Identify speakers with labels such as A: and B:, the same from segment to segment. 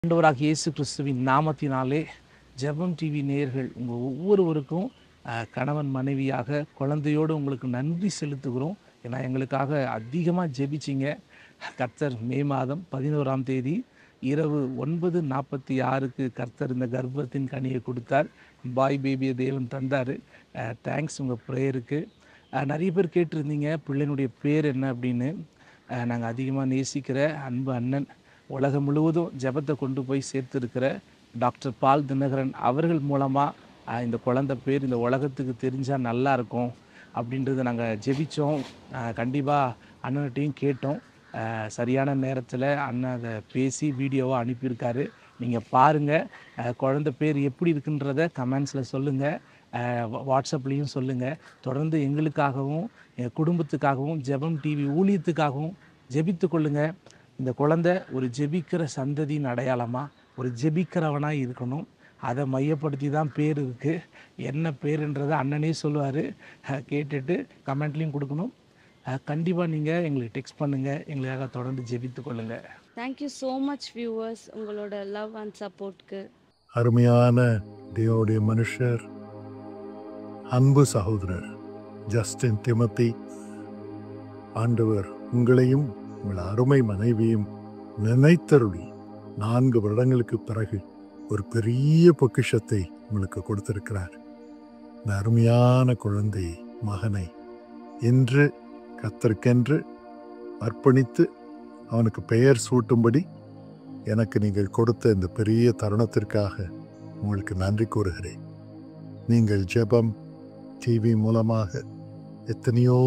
A: ஆண்டவராகிய இயேசு கிறிஸ்துவின் நாமத்தினாலே ஜெபம் டிவி நேயர்கள் உங்கள் ஒவ்வொருவருக்கும் கணவன் மனைவியாக குழந்தையோடு உங்களுக்கு நன்றி செலுத்துகிறோம். ஏன்னா எங்களுக்காக அதிகமாக ஜெபிச்சிங்க. கர்த்தர் மே மாதம் 11ஆம் தேதி இரவு 9:46க்கு கர்த்தர் இந்த கர்ப்பத்தின் கனியை கொடுத்தார். பாய் பேபியை தேவன் தந்தார். தேங்க்ஸ் உங்கள் ப்ரேயருக்கு. நிறைய பேர் கேட்டிருந்தீங்க பிள்ளைனுடைய பேர் என்ன அப்படின்னு. நாங்கள் அதிகமாக நேசிக்கிற அன்பு அண்ணன், உலகம் முழுவதும் ஜெபத்தை கொண்டு போய் சேர்த்துருக்கிற டாக்டர் பால் தினகரன் அவர்கள் மூலமாக இந்த குழந்தை பேர் இந்த உலகத்துக்கு தெரிஞ்சால் நல்லாயிருக்கும் அப்படின்றத நாங்கள் ஜெபித்தோம். கண்டிப்பாக அண்ணன்கிட்டையும் கேட்டோம். சரியான நேரத்தில் அண்ணன் அதை பேசி வீடியோவை அனுப்பியிருக்காரு. நீங்கள் பாருங்கள். குழந்தை பேர் எப்படி இருக்குன்றத கமெண்ட்ஸில் சொல்லுங்கள், வாட்ஸ்அப்லேயும் சொல்லுங்கள். தொடர்ந்து எங்களுக்காகவும் எங்கள் குடும்பத்துக்காகவும் ஜெபம் டிவி ஊழியத்துக்காகவும் ஜெபித்து கொள்ளுங்கள். இந்த குழந்தை ஒரு ஜெபிக்கிற சந்ததியின் அடையாளமாக ஒரு ஜெபிக்கிறவனாக இருக்கணும். அதை மையப்படுத்தி தான் பேர் இருக்குது. என்ன பேருன்றதை அண்ணனே சொல்லுவார். கேட்டுட்டு கமெண்ட்லேயும் கொடுக்கணும். கண்டிப்பாக நீங்கள் எங்களுக்கு டெக்ஸ்ட் பண்ணுங்கள். எங்களுக்காக தொடர்ந்து ஜெபித்து கொள்ளுங்கள்.
B: தேங்க்யூ ஸோ மச் வியூவர்ஸ், உங்களோட லவ் அண்ட் சப்போர்ட்க்கு.
C: அருமையான தேவனுடைய மனுஷர், அன்பு சகோதரர் ஜஸ்டின் திமோத்தி, ஆண்டவர் உங்களையும் உங்கள் அருமை மனைவியும் நினைத்தருளி 4 வருடங்களுக்கு பிறகு ஒரு பெரிய பொக்கிஷத்தை உங்களுக்கு கொடுத்திருக்கிறார். இந்த அருமையான குழந்தை மகனை இன்று கர்த்தருக்கென்று அர்ப்பணித்து அவனுக்கு பெயர் சூட்டும்படி எனக்கு நீங்கள் கொடுத்த இந்த பெரிய தருணத்திற்காக உங்களுக்கு நன்றி கூறுகிறேன். நீங்கள் ஜெபம் டிவி மூலமாக எத்தனையோ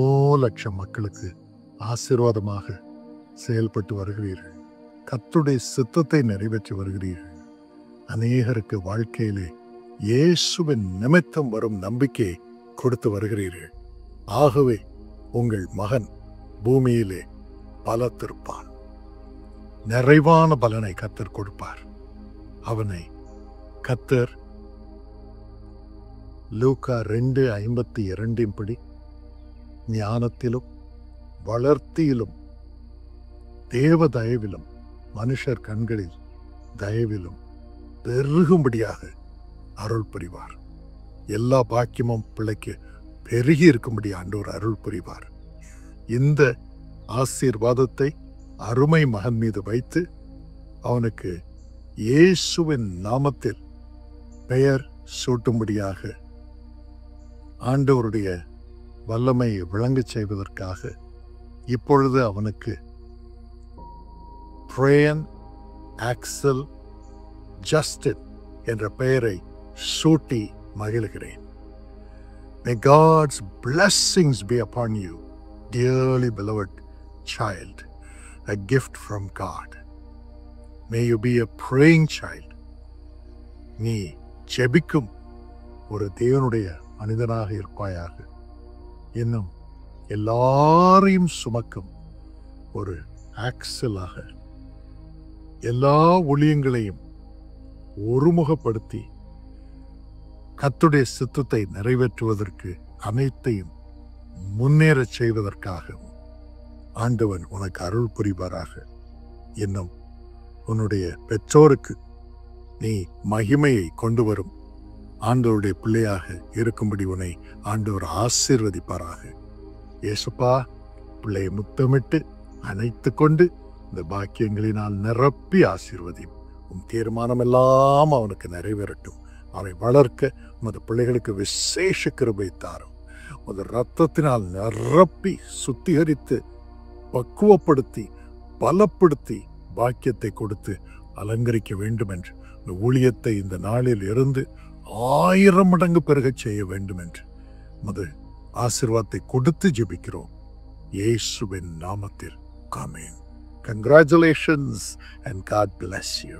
C: லட்சம் மக்களுக்கு ஆசீர்வாதமாக செயல்பட்டு வருகிறீர்கள். கர்த்தருடைய சித்தத்தை நிறைவேற்றி வருகிறீர்கள். அநேகருக்கு வாழ்க்கையிலே இயேசுவின் நிமித்தம் வரும் நம்பிக்கையை கொடுத்து வருகிறீர்கள். ஆகவே உங்கள் மகன் பூமியிலே பலத்திருப்பான். நிறைவான பலனை கர்த்தர் கொடுப்பார். அவனை கர்த்தர் லூக்கா 2:52 படி ஞானத்திலும் வளர்த்தியிலும் தேவ தயவிலும் மனுஷர் கண்களில் தயவிலும் பெருகும்படியாக அருள் புரிவார். எல்லா பாக்கியமும் பிள்ளைக்கு பெருகி இருக்கும்படி ஆண்டவர் அருள் புரிவார். இந்த ஆசீர்வாதத்தை அருமை மகன் மீது வைத்து அவனுக்கு இயேசுவின் நாமத்தில் பெயர் சூட்டும்படியாக ஆண்டவருடைய வல்லமை விளங்கச் செய்வதற்காக இப்பொழுது அவனுக்கு பிரையன் ஆக்சல் ஜஸ்டின் என்ற பெயரை சூட்டி மகிழ்கிறேன். May God's blessings be upon you, dearly beloved child, a gift from God. May you be a praying child. நீ ஜெபிக்கும் ஒரு தேவனுடைய மனிதனாக இருப்பாயாக. இன்னும் எல்லாரையும் சுமக்கும் ஒரு ஆக்சலாக எல்லா ஊழியங்களையும் ஒருமுகப்படுத்தி கர்த்தருடைய சித்தத்தை நிறைவேற்றுவதற்கு அனைத்தையும் முன்னேறச் செய்வதற்காகவும் ஆண்டவன் உனக்கு அருள் புரிவாராக. இன்னும் உன்னுடைய பெற்றோருக்கு நீ மகிமையை கொண்டு வரும் ஆண்டவருடைய பிள்ளையாக இருக்கும்படி உன்னை ஆண்டவர் ஆசீர்வதிப்பாராக. இயேசுப்பா, பிள்ளையை முத்தமிட்டு அணைத்து கொண்டு இந்த பாக்கியங்களினால் நிரப்பி ஆசீர்வதியும். உன் தீர்மானம் எல்லாம் அவனுக்கு நிறைவேறட்டும். அவனை வளர்க்க உமது பிள்ளைகளுக்கு விசேஷ கிருபை தாரும். உமது இரத்தத்தினால் நிரப்பி சுத்திகரித்து பக்குவப்படுத்தி பலப்படுத்தி பாக்கியத்தை கொடுத்து அலங்கரிக்க வேண்டும் என்று, இந்த ஊழியத்தை இந்த நாளில் இருந்து 1000 மடங்கு பெருகச் செய்ய வேண்டும் என்று உமது ஆசீர்வாதத்தை கொடுத்து ஜெபிக்கிறோம் இயேசுவின் நாமத்தில். ஆமென். Congratulations and God bless you.